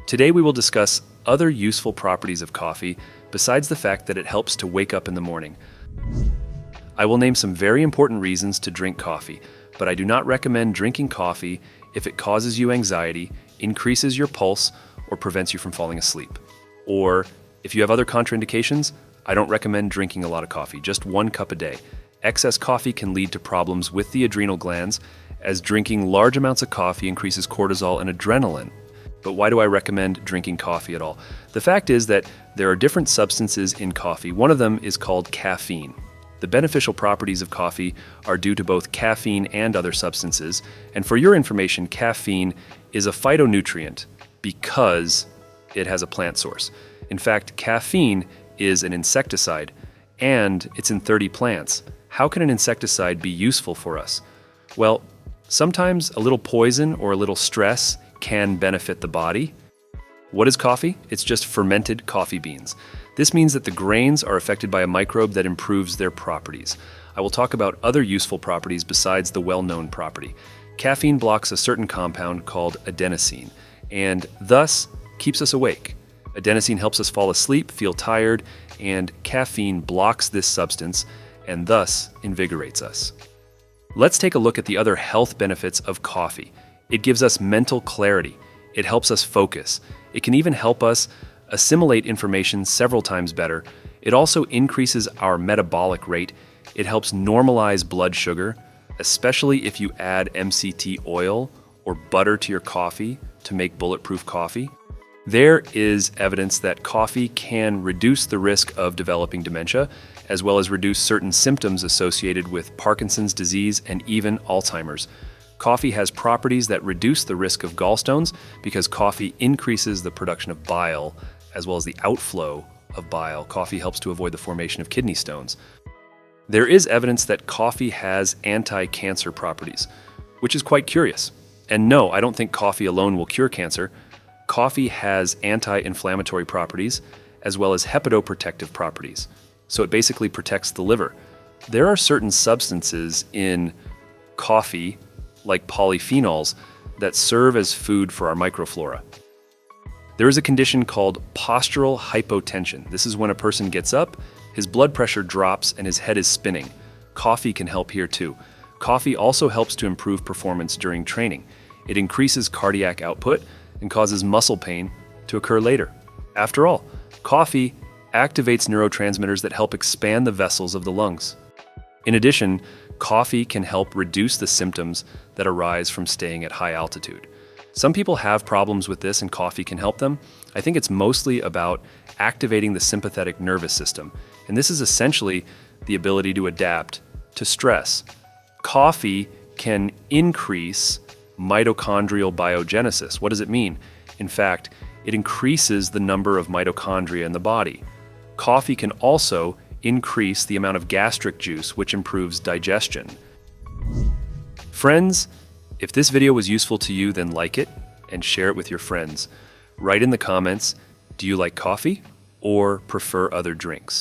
Today we will discuss other useful properties of coffee besides the fact that it helps to wake up in the morning. I will name some very important reasons to drink coffee, but I do not recommend drinking coffee if it causes you anxiety, increases your pulse, or prevents you from falling asleep. Or if you have other contraindications, I don't recommend drinking a lot of coffee, just 1 cup a day. Excess coffee can lead to problems with the adrenal glands, as drinking large amounts of coffee increases cortisol and adrenaline. But why do I recommend drinking coffee at all? The fact is that there are different substances in coffee. One of them is called caffeine. The beneficial properties of coffee are due to both caffeine and other substances. And for your information, caffeine is a phytonutrient because it has a plant source. In fact, caffeine is an insecticide, and it's in 30 plants. How can an insecticide be useful for us? Well, sometimes a little poison or a little stress can benefit the body. What is coffee? It's just fermented coffee beans. This means that the grains are affected by a microbe that improves their properties. I will talk about other useful properties besides the well-known property. Caffeine blocks a certain compound called adenosine, and thus keeps us awake. Adenosine helps us fall asleep, feel tired, and caffeine blocks this substance and thus invigorates us. Let's take a look at the other health benefits of coffee. It gives us mental clarity. It helps us focus. It can even help us assimilate information several times better. It also increases our metabolic rate. It helps normalize blood sugar, especially if you add MCT oil or butter to your coffee to make bulletproof coffee. There is evidence that coffee can reduce the risk of developing dementia, as well as reduce certain symptoms associated with Parkinson's disease and even Alzheimer's. Coffee has properties that reduce the risk of gallstones because coffee increases the production of bile, as well as the outflow of bile. Coffee helps to avoid the formation of kidney stones. There is evidence that coffee has anti-cancer properties, which is quite curious. And no, I don't think coffee alone will cure cancer. Coffee has anti-inflammatory properties, as well as hepatoprotective properties. So it basically protects the liver. There are certain substances in coffee, like polyphenols, that serve as food for our microflora. There is a condition called postural hypotension. This is when a person gets up, his blood pressure drops, and his head is spinning. Coffee can help here too. Coffee also helps to improve performance during training. It increases cardiac output and causes muscle pain to occur later. After all, coffee activates neurotransmitters that help expand the vessels of the lungs. In addition, coffee can help reduce the symptoms that arise from staying at high altitude. Some people have problems with this and coffee can help them. I think it's mostly about activating the sympathetic nervous system, and this is essentially the ability to adapt to stress. Coffee can increase mitochondrial biogenesis. What does it mean? In fact, it increases the number of mitochondria in the body. Coffee can also increase the amount of gastric juice, which improves digestion. Friends, if this video was useful to you, then like it and share it with your friends. Write in the comments, do you like coffee or prefer other drinks?